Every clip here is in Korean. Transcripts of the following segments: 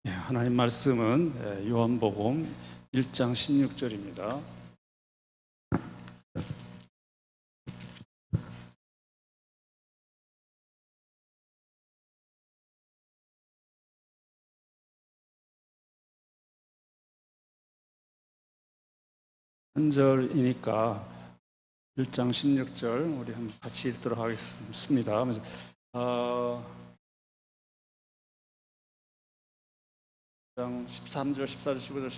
하나님 말씀은 요한복음 1장 16절입니다. 한 절이니까 1장 16절 우리 한번 같이 읽도록 하겠습니다. 그래서 13절, 14절, 15절,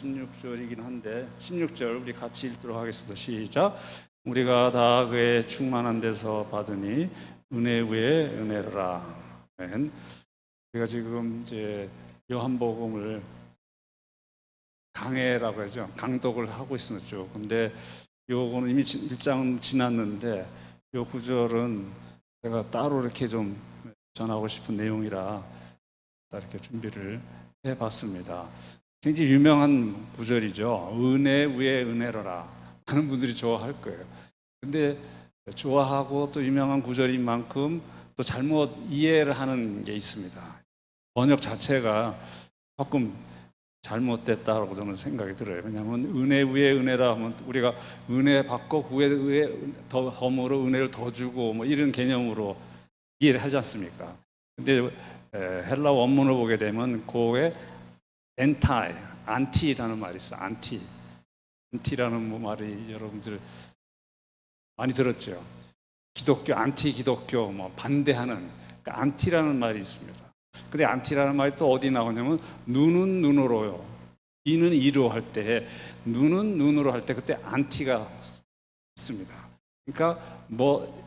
16절이긴 한데 16절 우리 같이 읽도록 하겠습니다. 시작. 우리가 다 그의 충만한 데서 받으니 은혜 위에 은혜라. 아멘. 우리가 지금 이제 요한복음을 강해라고 하죠. 강독을 하고 있었죠. 근데 요거는 이미 1장 지났는데 요 구절은 제가 따로 이렇게 좀 전하고 싶은 내용이라 이렇게 준비를 해봤습니다. 굉장히 유명한 구절이죠. 은혜 위에 은혜로라. 많은 분들이 좋아할 거예요. 근데 좋아하고 또 유명한 구절인 만큼 또 잘못 이해를 하는 게 있습니다. 번역 자체가 조금 잘못됐다고 저는 생각이 들어요. 왜냐하면 은혜 위에 은혜라 하면 우리가 은혜 받고 그 위에 덤으로 은혜를 더 주고 뭐 이런 개념으로 이해를 하지 않습니까? 근데 헬라 원문을 보게 되면 그에 엔타이, 안티라는 말이 있어요. 안티라는 말이 여러분들 많이 들었죠. 기독교, 안티 기독교, 뭐 반대하는 그러니까 안티라는 말이 있습니다. 근데 안티라는 말이 또 어디 나오냐면 눈은 눈으로요. 이는 이로 할 때, 눈은 눈으로 할 때 그때 안티가 있습니다. 그러니까 뭐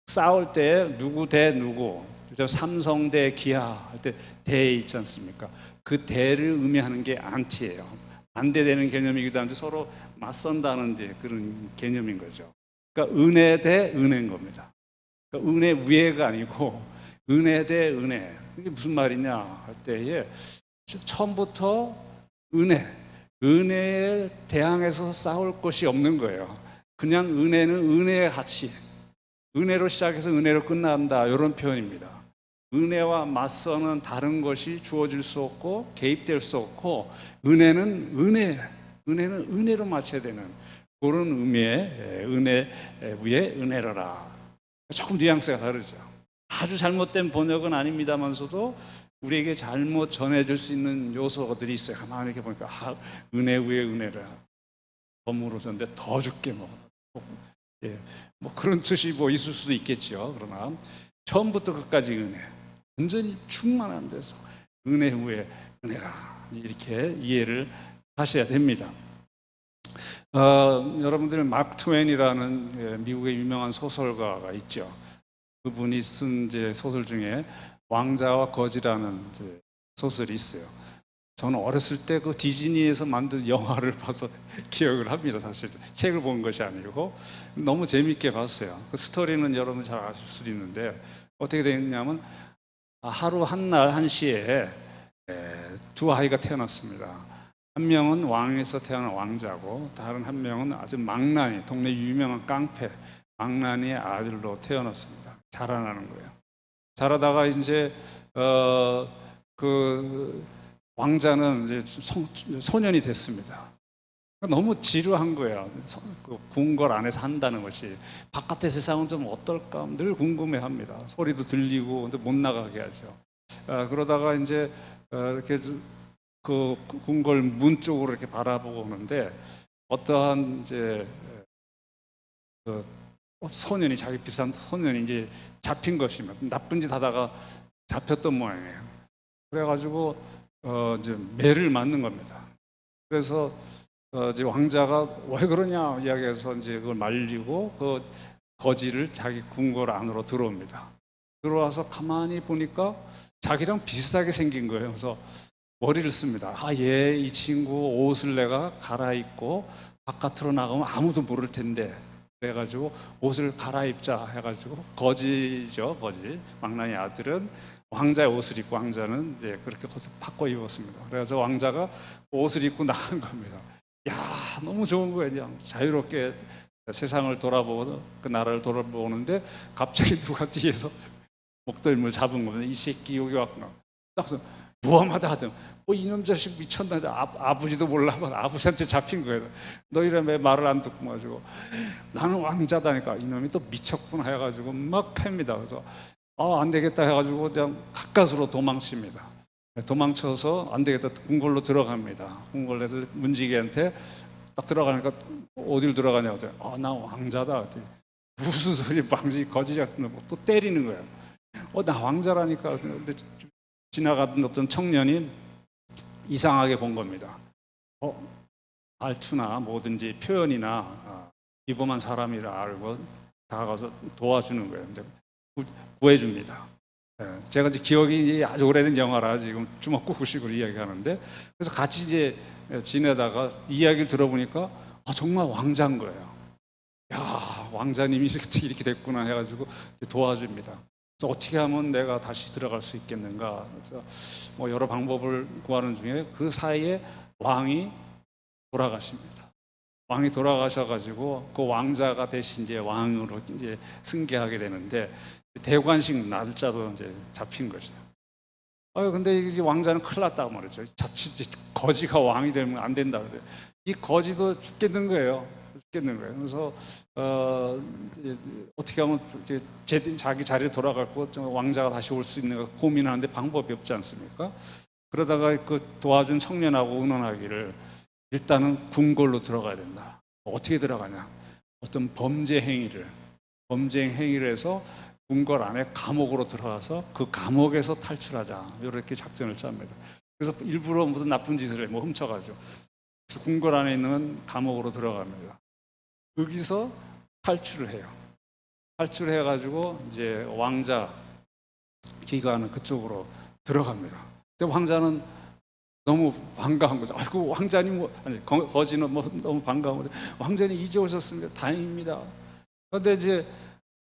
싸울 때 누구 대 누구, 삼성 대 기아 할 때 대 있지 않습니까? 그 대를 의미하는 게 안티예요. 반대되는 개념이기도 한데 서로 맞선다는 그런 개념인 거죠. 그러니까 은혜 대 은혜인 겁니다. 그러니까 은혜 위에가 아니고 은혜 대 은혜. 이게 무슨 말이냐 할 때에 처음부터 은혜에 대항해서 싸울 것이 없는 거예요. 그냥 은혜는 은혜의 가치, 은혜로 시작해서 은혜로 끝난다 이런 표현입니다. 은혜와 맞서는 다른 것이 주어질 수 없고 개입될 수 없고 은혜는 은혜로 맞춰야 되는 그런 의미의 은혜 위에 은혜로라. 조금 뉘앙스가 다르죠. 아주 잘못된 번역은 아닙니다만서도 우리에게 잘못 전해줄 수 있는 요소들이 있어요. 가만히 이렇게 보니까 은혜 위에 은혜라. 덤으로 줬는데 더 줄게 뭐 그런 뜻이 뭐 있을 수도 있겠죠. 그러나 처음부터 끝까지 은혜, 완전히 충만한 데서 은혜 위에 은혜라 이렇게 이해를 하셔야 됩니다. 여러분들 마크 트웨인이라는 미국의 유명한 소설가가 있죠. 그분이 쓴 이제 소설 중에 왕자와 거지라는 소설이 있어요. 저는 어렸을 때 그 디즈니에서 만든 영화를 봐서 기억을 합니다. 사실 책을 본 것이 아니고 너무 재밌게 봤어요. 그 스토리는 여러분 잘 아실 수도 있는데 어떻게 되었냐면 하루 한날 한시에 두 아이가 태어났습니다. 한 명은 왕에서 태어난 왕자고 다른 한 명은 아주 망나니 동네 유명한 깡패 망나니의 아들로 태어났습니다. 자라나는 거예요. 자라다가 이제 그 왕자는 이제 소년이 됐습니다. 너무 지루한 거예요. 그 궁궐 안에서 한다는 것이 바깥의 세상은 좀 어떨까 늘 궁금해합니다. 소리도 들리고 근데 못 나가게 하죠. 그러다가 이제 이렇게 그 궁궐 문 쪽으로 이렇게 바라보고 오는데 어떠한 이제 그 소년이 자기 비싼 소년이 이제 잡힌 것입니다. 나쁜 짓 하다가 잡혔던 모양이에요. 그래가지고 이제 매를 맞는 겁니다. 그래서 이제 왕자가 왜 그러냐 이야기해서 이제 그걸 말리고 그 거지를 자기 궁궐 안으로 들어옵니다. 들어와서 가만히 보니까 자기랑 비슷하게 생긴 거예요. 그래서 머리를 씁니다. 이 친구 옷을 내가 갈아입고 바깥으로 나가면 아무도 모를 텐데 그래가지고 옷을 갈아입자 해가지고 거지죠, 거지. 망나니 아들은 왕자의 옷을 입고 왕자는 이제 그렇게 바꿔 입었습니다. 그래서 왕자가 옷을 입고 나간 겁니다. 야, 너무 좋은 거예요. 그냥 자유롭게 세상을 돌아보고 그 나라를 돌아보는데 갑자기 누가 뒤에서 목덜미를 잡은 겁니다. 이 새끼 여기 왔구나. 딱 무엄하다 하든 이놈 자식 미쳤나. 아버지도 몰라봐. 아버지한테 잡힌 거예요. 너희는 왜 말을 안 듣고 가지고 나는 왕자다니까. 이놈이 또 미쳤구나 해가지고 막 팹니다. 그래서 안 되겠다 해가지고 그냥 가까스로 도망칩니다. 도망쳐서 안 되겠다 궁궐로 들어갑니다. 궁궐에서 문지기한테 딱 들어가니까 어딜 들어가냐고. 나 왕자다. 무슨 소리, 왕지 거지 같은 거 또 때리는 거예요. 나 왕자라니까. 근데 지나가던 어떤 청년이 이상하게 본 겁니다. 말투나 뭐든지 표현이나 비범한 사람이라 알고 다가가서 도와주는 거예요. 근데 구해줍니다. 제가 이제 기억이 아주 오래된 영화라 지금 주먹구구식으로 이야기하는데, 그래서 같이 이제 지내다가 이야기를 들어보니까 정말 왕자인 거예요. 야, 왕자님이 이렇게 됐구나 해가지고 도와줍니다. 그래서 어떻게 하면 내가 다시 들어갈 수 있겠는가. 그래서 여러 방법을 구하는 중에 그 사이에 왕이 돌아가십니다. 왕이 돌아가셔가지고 그 왕자가 대신 이제 왕으로 이제 승계하게 되는데, 대관식 날짜도 이제 잡힌 거죠. 근데 이제 왕자는 큰일 났다고 말했죠. 자칫 거지가 왕이 되면 안 된다 그래요. 이 거지도 죽겠는 거예요. 그래서 어떻게 하면 자기 자리에 돌아가고 왕자가 다시 올 수 있는가 고민하는데 방법이 없지 않습니까? 그러다가 그 도와준 청년하고 의논하기를, 일단은 궁궐로 들어가야 된다. 어떻게 들어가냐? 어떤 범죄 행위를 해서 궁궐 안에 감옥으로 들어가서 그 감옥에서 탈출하자. 이렇게 작전을 짭니다. 그래서 일부러 무슨 나쁜 짓을 훔쳐가죠. 그래서 궁궐 안에 있는 감옥으로 들어갑니다. 여기서 탈출을 해요. 탈출해가지고 이제 왕자 기관은 그쪽으로 들어갑니다. 근데 왕자는 너무 반가운 거죠. 아이고 왕자님, 거지는 너무 반가운 거죠. 왕자님 이제 오셨습니다. 다행입니다. 그런데 이제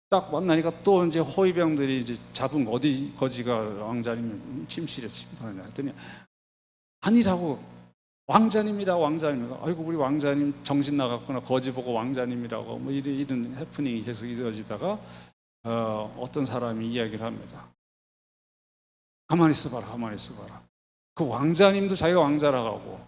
딱 만나니까 또 이제 호위병들이 이제 잡은 어디 거지가 왕자님 침실에 침입하느냐 했더니 아니라고. 왕자님이라. 아이고 우리 왕자님 정신 나갔구나. 거지 보고 왕자님이라고. 이런 해프닝이 계속 이어지다가 어떤 사람이 이야기를 합니다. 가만히 있어봐라. 그 왕자님도 자기가 왕자라고 하고,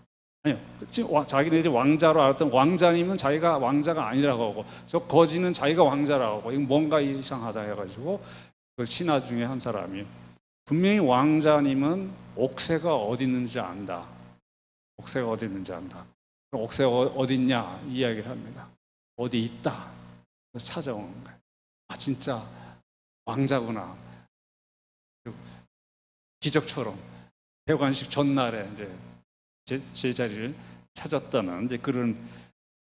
자기네들이 왕자로 알았던 왕자님은 자기가 왕자가 아니라고 하고, 저 거지는 자기가 왕자라고 하고, 이거 뭔가 이상하다 해가지고 그 신하 중에 한 사람이, 분명히 왕자님은 옥새가 어디 있는지 안다. 옥새가 어디 있냐 이야기를 합니다. 어디 있다. 찾아오는 거예요. 진짜 왕자구나. 기적처럼 대관식 전날에 이제 제자리를 찾았다는 이제 그런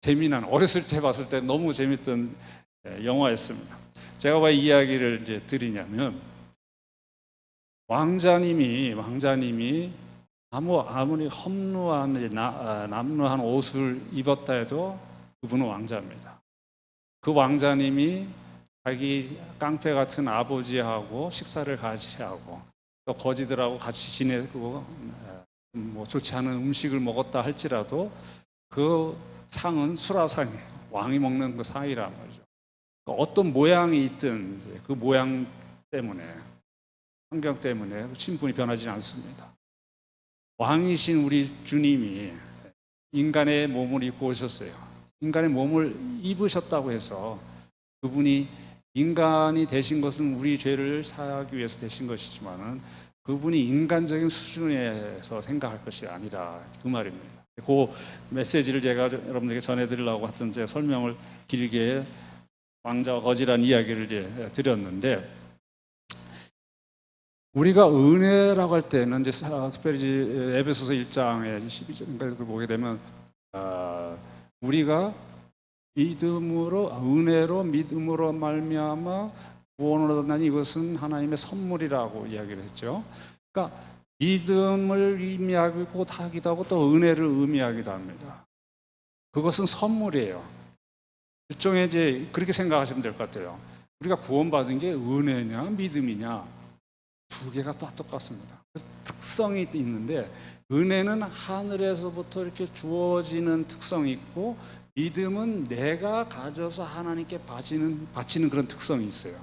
재미난, 어렸을 때 봤을 때 너무 재밌던 영화였습니다. 제가 왜 이야기를 이제 드리냐면, 왕자님이 아무리 험루한 남루한 옷을 입었다 해도 그분은 왕자입니다. 그 왕자님이 자기 깡패 같은 아버지하고 식사를 같이 하고 또 거지들하고 같이 지내고 좋지 않은 음식을 먹었다 할지라도 그 상은 수라상이에요. 왕이 먹는 그 상이란 말이죠. 어떤 모양이 있든 그 모양 때문에, 환경 때문에 신분이 변하지 않습니다. 왕이신 우리 주님이 인간의 몸을 입고 오셨어요. 인간의 몸을 입으셨다고 해서 그분이 인간이 되신 것은 우리 죄를 사하기 위해서 되신 것이지만은, 그분이 인간적인 수준에서 생각할 것이 아니라 그 말입니다. 그 메시지를 제가 여러분들에게 전해드리려고 했던 제 설명을 길게 왕자와 거지라는 이야기를 이제 드렸는데, 우리가 은혜라고 할 때는 이제 특별히 에베소서 1장의 12절을 보게 되면 우리가 은혜로 믿음으로 말미암아 구원을 얻었나니 이것은 하나님의 선물이라고 이야기를 했죠. 그러니까 믿음을 의미하기도 하고 또 은혜를 의미하기도 합니다. 그것은 선물이에요. 일종의 이제 그렇게 생각하시면 될 것 같아요. 우리가 구원받은 게 은혜냐 믿음이냐, 두 개가 다 똑같습니다. 특성이 있는데, 은혜는 하늘에서부터 이렇게 주어지는 특성이 있고, 믿음은 내가 가져서 하나님께 바치는 그런 특성이 있어요.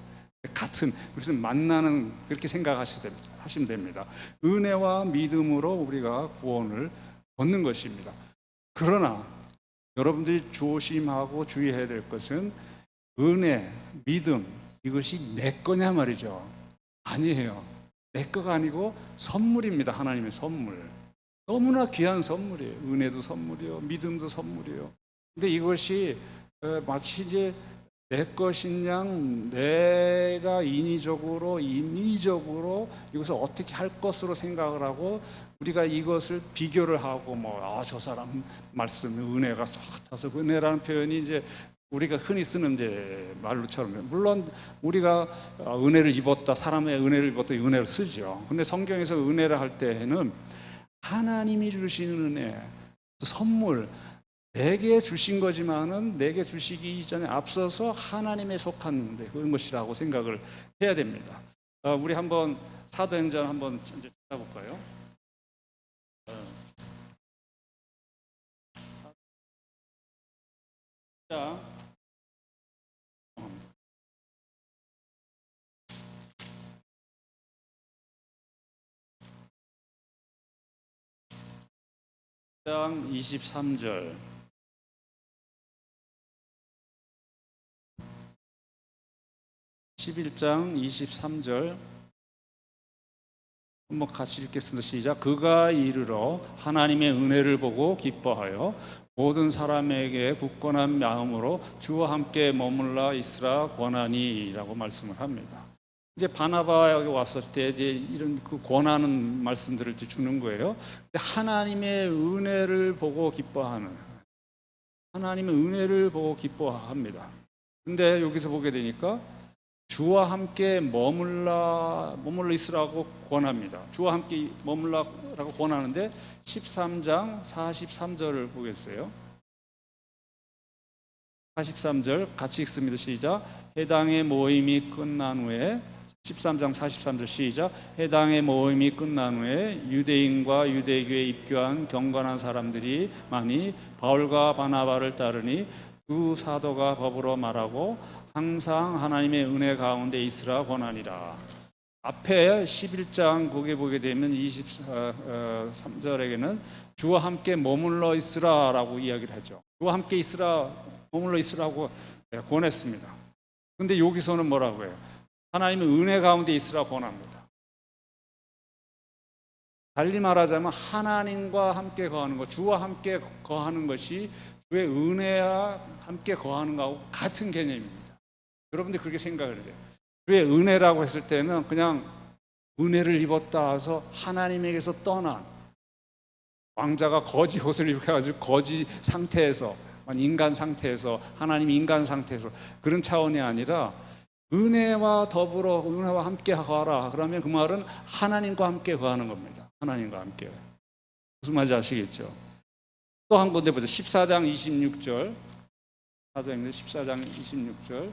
같은, 무슨 만나는, 그렇게 생각하시면 됩니다. 은혜와 믿음으로 우리가 구원을 얻는 것입니다. 그러나 여러분들이 조심하고 주의해야 될 것은 은혜, 믿음, 이것이 내 거냐 말이죠. 아니에요. 내 거가 아니고 선물입니다. 하나님의 선물. 너무나 귀한 선물이에요. 은혜도 선물이요, 믿음도 선물이요. 근데 이것이 마치 이제 내 것인 양 내가 인위적으로 임의적으로 이것을 어떻게 할 것으로 생각을 하고 우리가 이것을 비교를 하고 저 사람 말씀 은혜가 좋다서 은혜라는 표현이 이제 우리가 흔히 쓰는 이제 말로처럼, 물론 우리가 은혜를 입었다, 사람의 은혜를 입었다, 이 은혜를 쓰죠. 근데 성경에서 은혜를 할 때에는 하나님이 주시는 은혜, 선물, 내게 주신 거지만은 내게 주시기 이전에 앞서서 하나님에 속한 그런 것이라고 생각을 해야 됩니다. 우리 한번 사도행전 한번 이제 찾아볼까요? 자, 1장 23절. 11장 23절 한번 같이 읽겠습니다. 시작. 그가 이르러 하나님의 은혜를 보고 기뻐하여 모든 사람에게 굳건한 마음으로 주와 함께 머물러 있으라 권하니라고 말씀을 합니다. 이제 바나바에게 왔을 때 이제 이런 그 권하는 말씀들을 이제 주는 거예요. 하나님의 은혜를 보고 기뻐하는, 하나님의 은혜를 보고 기뻐합니다. 근데 여기서 보게 되니까 주와 함께 머물러 있으라고 권합니다. 주와 함께 머물라고 권하는데 13장 43절을 보겠어요. 43절 같이 읽습니다. 시작. 해당의 모임이 끝난 후에 13장 43절 시작. 해당의 모임이 끝난 후에 유대인과 유대교에 입교한 경건한 사람들이 많이 바울과 바나바를 따르니 두 사도가 법으로 말하고 항상 하나님의 은혜 가운데 있으라 권하니라. 앞에 11장 거기에 보게 되면 23절에게는 주와 함께 머물러 있으라라고 이야기를 하죠. 주와 함께 있으라, 머물러 있으라고 권했습니다. 근데 여기서는 뭐라고 해요? 하나님의 은혜 가운데 있으라 권합니다. 달리 말하자면 하나님과 함께 거하는 것, 주와 함께 거하는 것이 주의 은혜와 함께 거하는 것하고 같은 개념입니다. 여러분들 그렇게 생각을 해요. 주의 은혜라고 했을 때는 그냥 은혜를 입었다 해서 하나님에게서 떠난 왕자가 거지 옷을 입혀가지고 거지 상태에서, 인간 상태에서, 하나님 인간 상태에서 그런 차원이 아니라 은혜와 더불어 은혜와 함께 거하라. 그러면 그 말은 하나님과 함께 거하는 겁니다. 하나님과 함께. 무슨 말인지 아시겠죠? 또 한 군데 보죠. 14장 26절. 사도행전 14장 26절.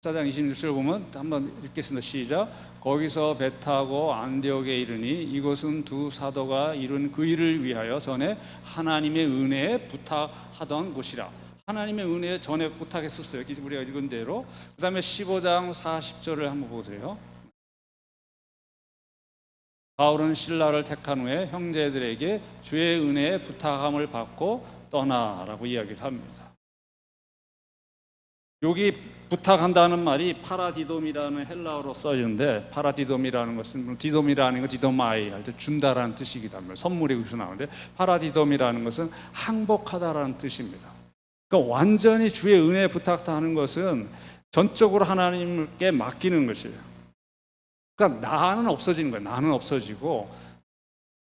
14장 26절 보면 한번 읽겠습니다. 시작. 거기서 배 타고 안디옥에 이르니 이곳은 두 사도가 이룬 그 일을 위하여 전에 하나님의 은혜에 부탁하던 곳이라. 하나님의 은혜에 전에 부탁했었어요. 우리가 읽은 대로. 그 다음에 15장 40절을 한번 보세요. 바울은 신라를 택한 후에 형제들에게 주의 은혜에 부탁함을 받고 떠나라고 이야기를 합니다. 여기 부탁한다는 말이 파라디돔이라는 헬라어로 써지는데, 파라디돔이라는 것은 디돔이라는 건 디도마이 할 때 준다라는 뜻이기도 합니다. 선물이 여기서 나오는데 파라디돔이라는 것은 항복하다라는 뜻입니다. 그러니까 완전히 주의 은혜에 부탁하는 것은 전적으로 하나님께 맡기는 것이에요. 그러니까 나는 없어지는 거예요. 나는 없어지고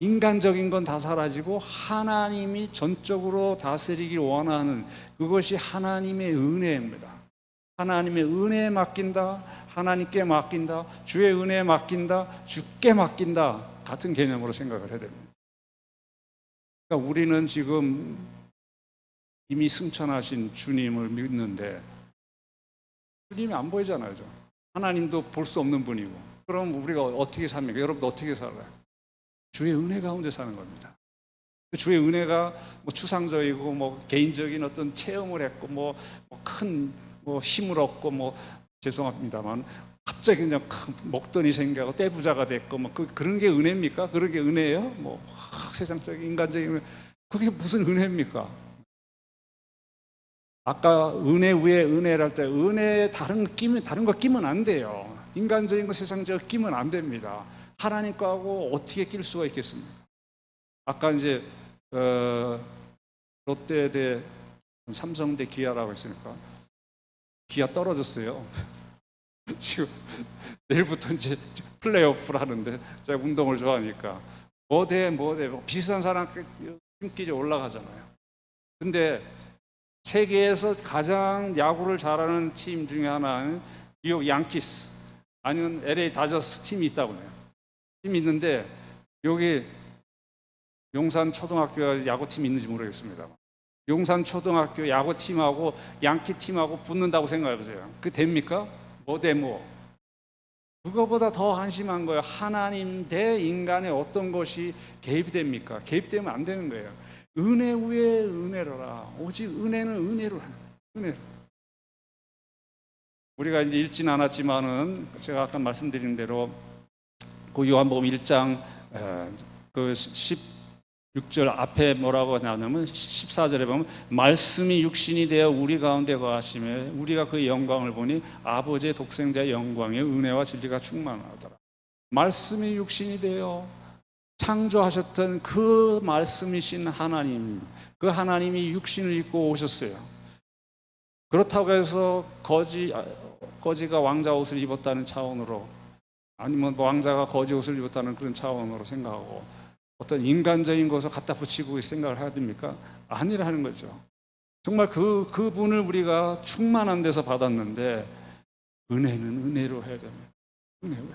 인간적인 건 다 사라지고 하나님이 전적으로 다스리기 원하는 그것이 하나님의 은혜입니다. 하나님의 은혜에 맡긴다, 하나님께 맡긴다, 주의 은혜에 맡긴다, 주께 맡긴다, 같은 개념으로 생각을 해야 됩니다. 그러니까 우리는 지금 이미 승천하신 주님을 믿는데 주님이 안 보이잖아요. 하나님도 볼 수 없는 분이고. 그럼 우리가 어떻게 삽니까? 여러분도 어떻게 살아요? 주의 은혜 가운데 사는 겁니다. 주의 은혜가 뭐 추상적이고 뭐 개인적인 어떤 체험을 했고 뭐 큰 뭐 힘을 얻고 뭐 죄송합니다만 갑자기 그냥 큰 목돈이 생겨고 떼부자가 됐고 뭐 그런 게 은혜입니까? 그런 게 은혜예요? 뭐 세상적인 인간적인 은혜. 그게 무슨 은혜입니까? 아까 은혜 위에 은혜를 할 때 은혜에 다른 거 끼면 안 돼요. 인간적인 거 세상적인 거 끼면 안 됩니다. 하나님 거하고 어떻게 낄 수가 있겠습니까? 아까 이제 롯데 대 삼성 대 기아라고 했으니까 기아 떨어졌어요. 지금 내일부터 이제 플레이오프를 하는데 제가 운동을 좋아하니까 뭐 비슷한 사람 팀끼리 올라가잖아요. 근데 세계에서 가장 야구를 잘하는 팀 중에 하나는 뉴욕 양키스 아니면 LA 다저스 팀이 있다고 해요. 팀이 있는데 여기 용산 초등학교 야구팀이 있는지 모르겠습니다. 용산 초등학교 야구팀하고 양키팀하고 붙는다고 생각해 보세요. 그게 됩니까? 뭐 대 뭐. 그거보다 더 한심한 거예요. 하나님 대 인간의 어떤 것이 개입이 됩니까? 개입되면 안 되는 거예요. 은혜 위에 은혜로라. 오직 은혜는 은혜로 하는 거예요. 은혜로. 우리가 이제 읽진 않았지만은 제가 아까 말씀드린 대로 그 요한복음 1장 그 16절 앞에 뭐라고 나오냐면 14절에 보면 말씀이 육신이 되어 우리 가운데 거하시며 우리가 그 영광을 보니 아버지의 독생자의 영광의 은혜와 진리가 충만하더라. 말씀이 육신이 되어 창조하셨던 그 말씀이신 하나님, 그 하나님이 육신을 입고 오셨어요. 그렇다고 해서 거지가 왕자 옷을 입었다는 차원으로 아니면 왕자가 거지 옷을 입었다는 그런 차원으로 생각하고 어떤 인간적인 것을 갖다 붙이고 생각을 해야 됩니까? 아니라는 거죠. 정말 그분을 우리가 충만한 데서 받았는데 은혜는 은혜로 해야 됩니다. 은혜로.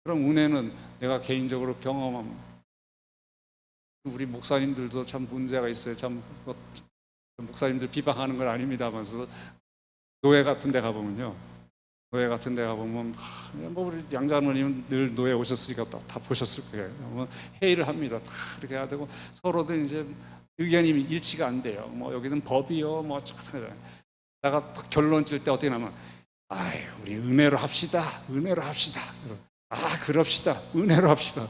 그럼 은혜는 내가 개인적으로 경험합니다. 우리 목사님들도 참 문제가 있어요. 참 목사님들 비방하는 건 아닙니다면서 노예 같은 데 가보면요. 노예 같은 데 가보면 뭐 우리 양자모님 늘 노예 오셨으니까 다 보셨을 거예요. 회의를 합니다. 다 이렇게 해야 되고 서로도 이제 의견이 일치가 안 돼요. 뭐 여기는 법이요. 뭐 내가 결론 질 때 어떻게 나면 아유 우리 은혜로 합시다. 은혜로 합시다. 그럽시다. 은혜로 합시다.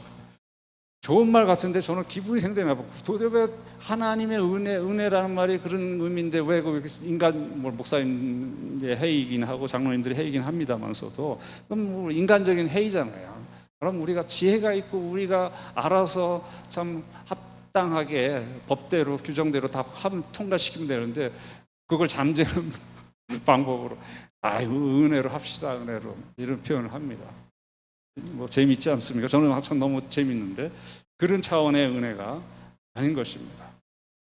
좋은 말 같은데 저는 기분이 상당히 나쁘고 도대체 왜 하나님의 은혜라는 말이 그런 의미인데 왜 인간 목사님의 회의이긴 하고 장로님들의 회의이긴 합니다만서도 그럼 인간적인 회의잖아요. 그럼 우리가 지혜가 있고 우리가 알아서 참 합당하게 법대로 규정대로 다 통과시키면 되는데 그걸 잠재는 방법으로 은혜로 합시다. 은혜로 이런 표현을 합니다. 뭐 재미있지 않습니까? 저는 참 너무 재미있는데 그런 차원의 은혜가 아닌 것입니다.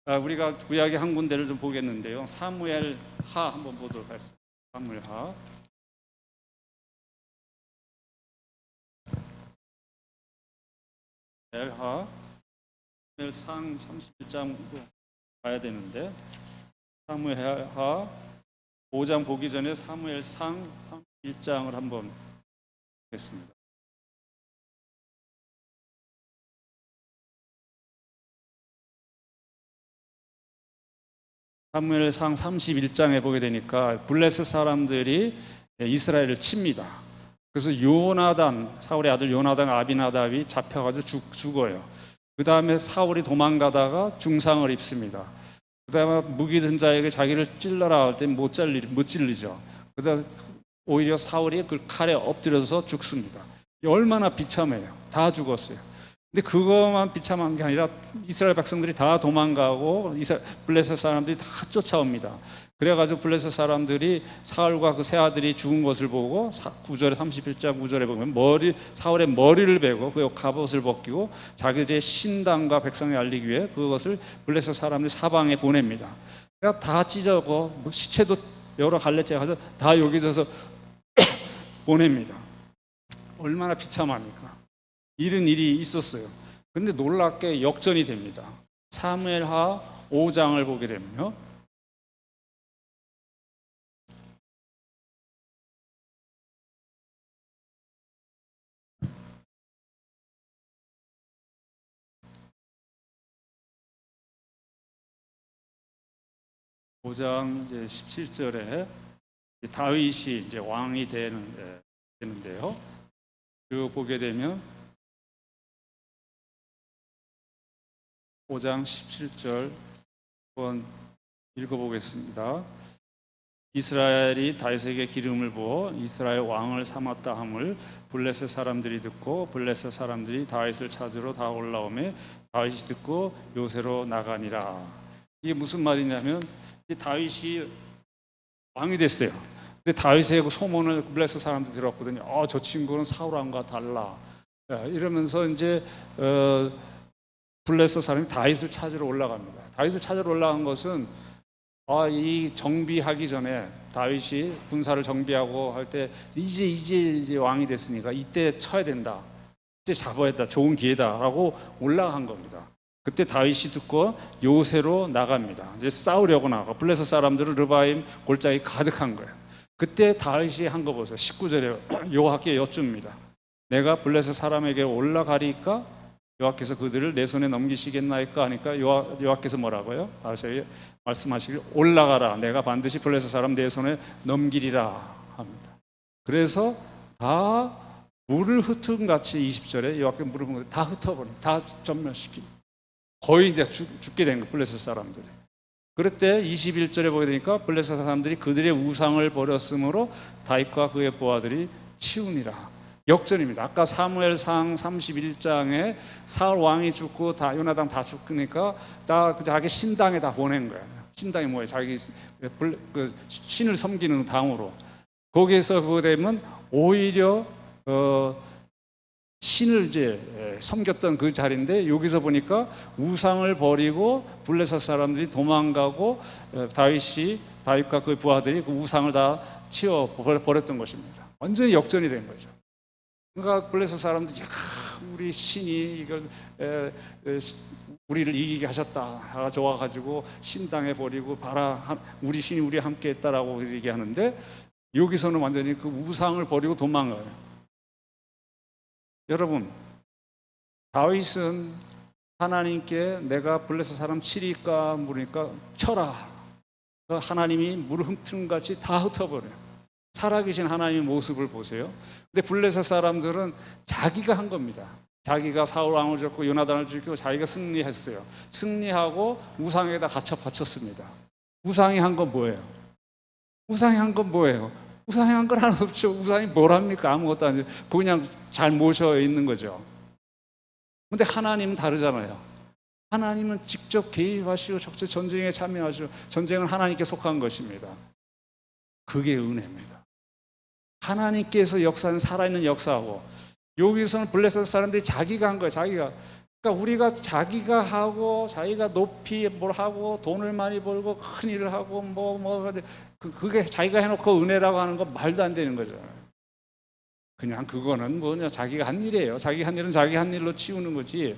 우리가 구약의 한 군데를 좀 보겠는데요. 사무엘하 한번 보도록 하겠습니다. 사무엘하 사무엘상 31장 가야 되는데 사무엘하 5장 보기 전에 사무엘상 31장을 한번 보겠습니다. 사무엘상 31장에 보게 되니까 블레셋 사람들이 이스라엘을 칩니다. 그래서 사울의 아들 요나단 아비나답이 잡혀가지고 죽어요. 그 다음에 사울이 도망가다가 중상을 입습니다. 그 다음에 무기 든 자에게 자기를 찔러라 할 때 못 찔리죠. 그다음 오히려 사울이 그 칼에 엎드려서 죽습니다. 얼마나 비참해요. 다 죽었어요. 근데 그것만 비참한 게 아니라 이스라엘 백성들이 다 도망가고 블레셋 사람들이 다 쫓아옵니다. 그래가지고 블레셋 사람들이 사울과 그 세 아들이 죽은 것을 보고 9절에 31장 9절에 보면 사울의 머리를 베고 그 갑옷을 벗기고 자기들의 신당과 백성에 알리기 위해 그것을 블레셋 사람들이 사방에 보냅니다. 그러니까 다 찢어고 시체도 여러 갈래째 가서 다 여기저기서 보냅니다. 얼마나 비참합니까? 이런 일이 있었어요. 근데 놀랍게 역전이 됩니다. 사무엘하 5장을 보게 되면요. 5장 이제 17절에 다윗이 이제 왕이 되는데요. 쭉 보게 되면 5장 17절 한번 읽어보겠습니다. 이스라엘이 다윗에게 기름을 부어 이스라엘 왕을 삼았다 함을 블레셋 사람들이 듣고 블레셋 사람들이 다윗을 찾으러 다 올라오매 다윗이 듣고 요새로 나가니라. 이게 무슨 말이냐면 다윗이 왕이 됐어요. 근데 다윗의 그 소문을 블레셋 사람들이 들었거든요. 저 친구는 사울 왕과 달라. 이러면서 이제 블레셋 사람이 다윗을 찾으러 올라갑니다. 다윗을 찾으러 올라간 것은 이 정비하기 전에 다윗이 군사를 정비하고 할 때 이제 왕이 됐으니까 이때 쳐야 된다. 이때 잡아야 된다. 좋은 기회다라고 올라간 겁니다. 그때 다윗이 듣고 요새로 나갑니다. 이제 싸우려고 나가. 블레셋 사람들은 르바임 골짜기 가득한 거예요. 그때 다윗이 한 거 보세요. 19절에 여호와께 여쭙니다. 내가 블레셋 사람에게 올라가리까 여호와께서 그들을 내 손에 넘기시겠나이까 하니까 여호와께서 뭐라고요? 다윗에게 말씀하시길 올라가라. 내가 반드시 블레셋 사람 내 손에 넘기리라 합니다. 그래서 다 물을 흩은 같이 20절에 여호와께 물을 흩은 다 흩어버린, 다 전멸시킨. 거의 이제 죽게 된 거예요. 블레셋 사람들이. 그럴 때 21절에 보게 되니까 블레셋 사람들이 그들의 우상을 버렸으므로 다윗과 그의 부하들이 치우니라. 역전입니다. 아까 사무엘상 31장에 사울 왕이 죽고 다 요나단 다 죽으니까 다 자기 신당에 다 보낸 거예요. 신당이 뭐예요? 자기 그 신을 섬기는 당으로. 거기에서 그거 되면 오히려 신을 이제 섬겼던 그 자리인데 여기서 보니까 우상을 버리고 블레셋 사람들이 도망가고 다윗과 그 부하들이 그 우상을 다 치워 버렸던 것입니다. 완전히 역전이 된 거죠. 그러니까 블레셋 사람들이 우리 신이 이걸 우리를 이기게 하셨다 좋아가지고 신당해 버리고 봐라 우리 신이 우리 함께 했다라고 얘기하는데 여기서는 완전히 그 우상을 버리고 도망가요. 여러분, 다윗은 하나님께 내가 블레셋 사람 치리까 물으니까 쳐라. 하나님이 물을 흠튼 같이 다 흩어버려요. 살아계신 하나님의 모습을 보세요. 근데 블레셋 사람들은 자기가 한 겁니다. 자기가 사울 왕을 죽고 요나단을 죽이고 자기가 승리했어요. 승리하고 우상에다 갇혀 바쳤습니다. 우상이 한 건 뭐예요? 우상이 한 건 뭐예요? 우상이 한 건 하나 없죠. 우상이 뭘 합니까? 아무것도 아니죠. 그냥 잘 모셔 있는 거죠. 근데 하나님은 다르잖아요. 하나님은 직접 개입하시고 적극 전쟁에 참여하시고 전쟁은 하나님께 속한 것입니다. 그게 은혜입니다. 하나님께서 역사는 살아있는 역사하고 여기서는 블레셋 사람들이 자기가 한 거예요. 자기가. 그러니까 우리가 자기가 하고 자기가 높이 뭘 하고 돈을 많이 벌고 큰 일을 하고 그게 자기가 해놓고 은혜라고 하는 건 말도 안 되는 거죠. 그냥 그거는 뭐냐 자기가 한 일이에요. 자기 한 일은 자기 한 일로 치우는 거지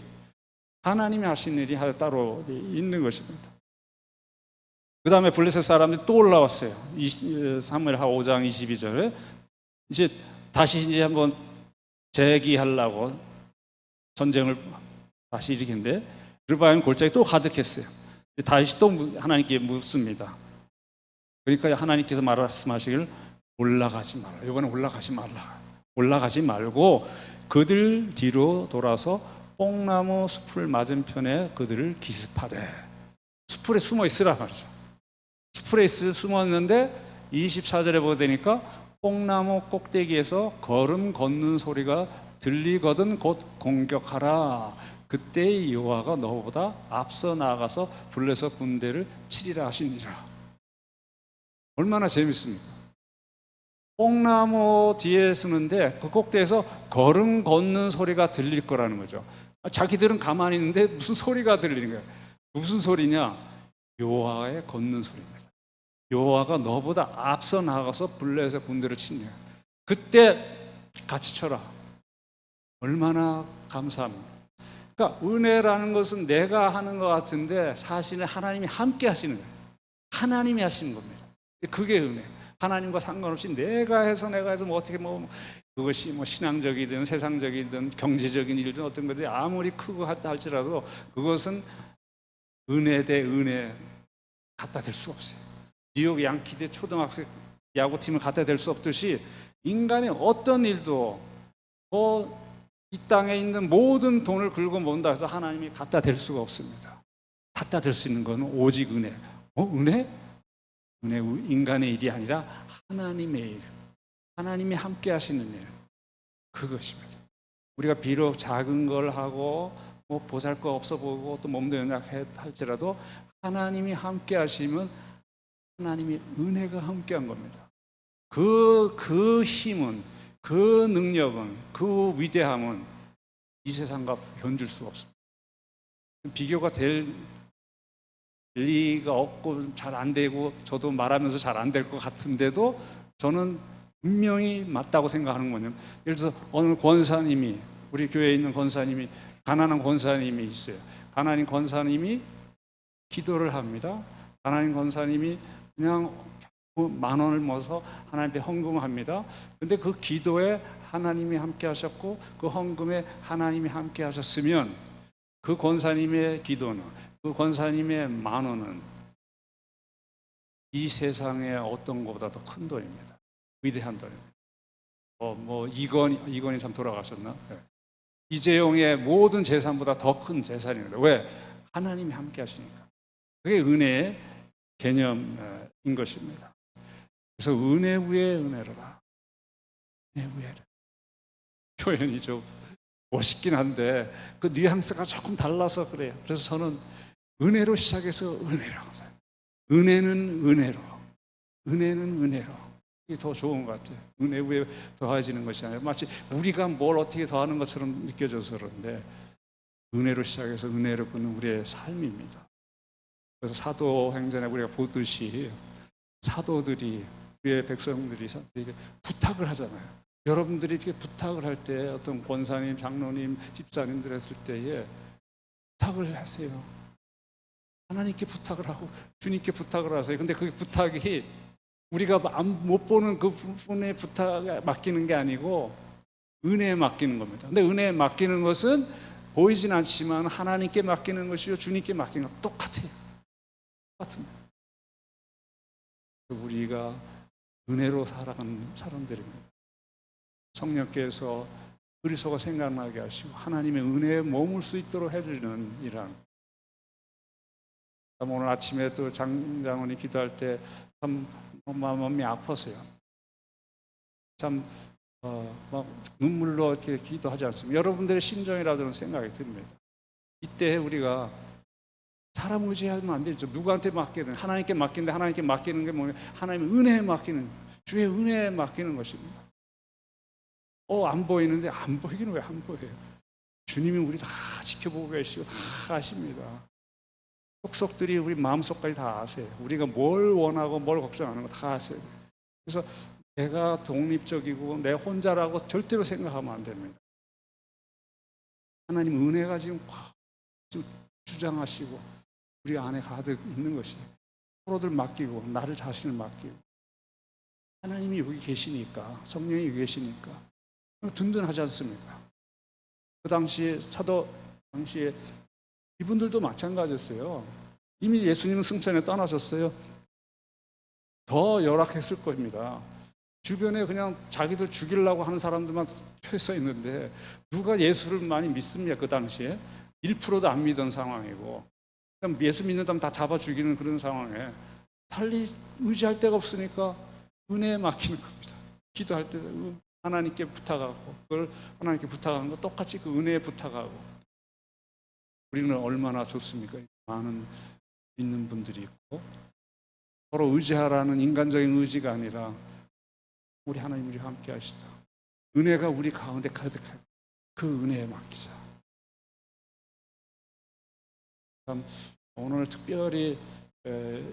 하나님이 하신 일이 따로 있는 것입니다. 그 다음에 블레셋 사람들이 또 올라왔어요. 사무엘하 5장 22절에 이제 다시 이제 한번 재기하려고 전쟁을 다시 일으키는데 르바임 골짜기 또 가득했어요. 다시 또 하나님께 묻습니다. 그러니까 하나님께서 말씀하시길 올라가지 말라. 이번에 올라가지 말라. 올라가지 말고 그들 뒤로 돌아서 뽕나무 숲을 맞은편에 그들을 기습하되 숲에 숨어 있으라 말이죠. 숲에 숨었는데 24절에 보게 되니까 뽕나무 꼭대기에서 걸음 걷는 소리가 들리거든 곧 공격하라. 그때 여호와가 너보다 앞서 나아가서 블레셋 군대를 치리라 하시니라. 얼마나 재밌습니까? 뽕나무 뒤에 서는데 그 꼭대기에서 걸음 걷는 소리가 들릴 거라는 거죠. 자기들은 가만히 있는데 무슨 소리가 들리는 거예요. 무슨 소리냐? 여호와의 걷는 소리입니다. 여호와가 너보다 앞서 나가서 블레셋 군대를 치냐. 그때 같이 쳐라. 얼마나 감사합니다. 그러니까 은혜라는 것은 내가 하는 것 같은데 사실은 하나님이 함께 하시는 거예요. 하나님이 하시는 겁니다. 그게 은혜. 하나님과 상관없이 내가 해서 뭐 어떻게 그것이 신앙적이든 세상적이든 경제적인 일든 어떤 것들이 아무리 크고 하다 할지라도 그것은 은혜 대 은혜 갖다 댈 수 없어요. 뉴욕 양키 대 초등학생 야구팀을 갖다 댈 수 없듯이 인간의 어떤 일도 이 땅에 있는 모든 돈을 긁어 모은다 해서 하나님이 갖다 댈 수가 없습니다. 갖다 댈 수 있는 건 오직 은혜. 은혜? 은혜 인간의 일이 아니라 하나님의 일. 하나님이 함께 하시는 일. 그것입니다. 우리가 비록 작은 걸 하고 보잘것 없어 보고 또 몸도 연약할지라도 하나님이 함께 하시면 하나님이 은혜가 함께 한 겁니다. 그 힘은, 그 능력은, 그 위대함은 이 세상과 견줄 수가 없습니다. 비교가 될 리가 없고 잘 안 되고 저도 말하면서 잘 안 될 것 같은데도 저는 분명히 맞다고 생각하는 거냐면, 예를 들어서 어느 권사님이, 우리 교회에 있는 권사님이, 가난한 권사님이 있어요. 가난한 권사님이 기도를 합니다. 가난한 권사님이 그냥 10,000원을 모아서 하나님께 헌금합니다. 근데 그 기도에 하나님이 함께 하셨고 그 헌금에 하나님이 함께 하셨으면 그 권사님의 기도는, 그 권사님의 10,000원은 이 세상의 어떤 것보다 더 큰 돈입니다. 위대한 돈입니다. 이건이 참 돌아가셨나? 네. 이재용의 모든 재산보다 더 큰 재산입니다. 왜? 하나님이 함께 하시니까. 그게 은혜의 개념인 것입니다. 그래서 은혜 위에 은혜로라. 은혜 위에. 표현이 좀 멋있긴 한데 그 뉘앙스가 조금 달라서 그래요. 그래서 저는 은혜로 시작해서 은혜라고 해요. 은혜는 은혜로. 은혜는 은혜로. 이게 더 좋은 것 같아요. 은혜 위에 더해지는 것이 아니라 마치 우리가 뭘 어떻게 더하는 것처럼 느껴져서 그런데 은혜로 시작해서 은혜로 끊는 우리의 삶입니다. 그래서 사도행전에 우리가 보듯이 사도들이, 우리의 백성들이 부탁을 하잖아요. 여러분들이 이렇게 부탁을 할 때 어떤 권사님, 장로님, 집사님들 했을 때에 부탁을 하세요. 하나님께 부탁을 하고 주님께 부탁을 하세요. 근데 그 부탁이 우리가 못 보는 그 분의 부탁에 맡기는 게 아니고 은혜에 맡기는 겁니다. 근데 은혜에 맡기는 것은 보이진 않지만 하나님께 맡기는 것이요 주님께 맡기는 것 똑같아요. 똑같습니다. 우리가 은혜로 살아가는 사람들입니다. 성령께서 그리스도가 생각나게 하시고 하나님의 은혜에 머물 수 있도록 해주는 일한. 오늘 아침에 또 장장원이 기도할 때 참 마음이 아팠어요. 참 막 눈물로 이렇게 기도하지 않습니다. 여러분들의 심정이라도 생각이 듭니다. 이때 우리가 사람 의지하면 안 되죠. 누구한테 맡기든 하나님께 맡기는데 하나님께 맡기는 게 뭐냐? 하나님의 은혜에 맡기는, 주의 은혜에 맡기는 것입니다. 안 보이는데 안 보이기는 왜 안 보여요? 주님이 우리 다 지켜보고 계시고 다 아십니다. 속속들이 우리 마음속까지 다 아세요. 우리가 뭘 원하고 뭘 걱정하는 거 다 아세요. 그래서 내가 독립적이고 내 혼자라고 절대로 생각하면 안 됩니다. 하나님 은혜가 지금 주장하시고 우리 안에 가득 있는 것이 서로들 맡기고 나를 자신을 맡기고 하나님이 여기 계시니까, 성령이 여기 계시니까 든든하지 않습니까? 그 당시에 당시에 이분들도 마찬가지였어요. 이미 예수님은 승천에 떠나셨어요. 더 열악했을 겁니다. 주변에 그냥 자기들 죽이려고 하는 사람들만 펴서 있는데 누가 예수를 많이 믿습니까? 그 당시에 1%도 안 믿은 상황이고 예수 믿는 사람 다 잡아 죽이는 그런 상황에 달리 의지할 데가 없으니까 은혜에 맡기는 겁니다. 기도할 때 하나님께 부탁하고 그걸 하나님께 부탁하는 거 똑같이 그 은혜에 부탁하고. 우리는 얼마나 좋습니까? 많은 믿는 분들이 있고 서로 의지하라는 인간적인 의지가 아니라 우리 하나님이 함께 하시다. 은혜가 우리 가운데 가득한 그 은혜에 맡기자. 참 오늘 특별히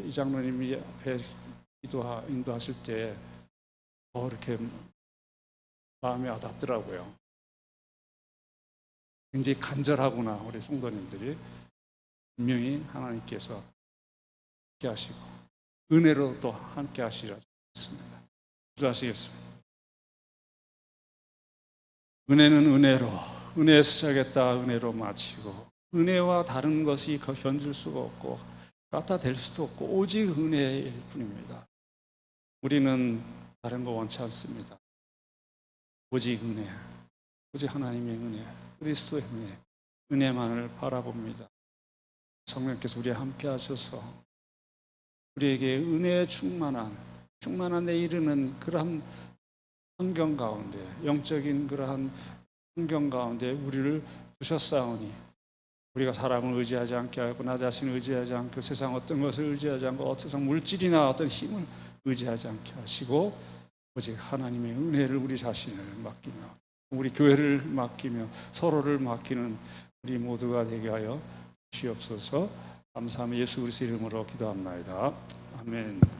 이 장로님이 앞에 인도하실 때 이렇게 마음이 와닿더라고요. 굉장히 간절하구나. 우리 성도님들이 분명히 하나님께서 함께 하시고 은혜로 또 함께 하시라 했습니다. 기도하시겠습니다. 은혜는 은혜로, 은혜에서 시작했다 은혜로 마치고 은혜와 다른 것이 견줄 수가 없고 갖다 댈 수도 없고 오직 은혜일 뿐입니다. 우리는 다른 거 원치 않습니다. 오직 은혜, 오직 하나님의 은혜, 그리스도의 은혜, 은혜만을 바라봅니다. 성령께서 우리와 함께 하셔서 우리에게 은혜에 충만한 데 이르는 그러한 환경 가운데, 영적인 그러한 환경 가운데 우리를 두셨사오니 우리가 사람을 의지하지 않게 하고 나 자신을 의지하지 않고 세상 어떤 것을 의지하지 않고 세상 물질이나 어떤 힘을 의지하지 않게 하시고 오직 하나님의 은혜를 우리 자신을 맡기며 우리 교회를 맡기며 서로를 맡기는 우리 모두가 되게 하여 주시옵소서. 감사하며 예수 그리스도의 이름으로 기도합나이다. 아멘.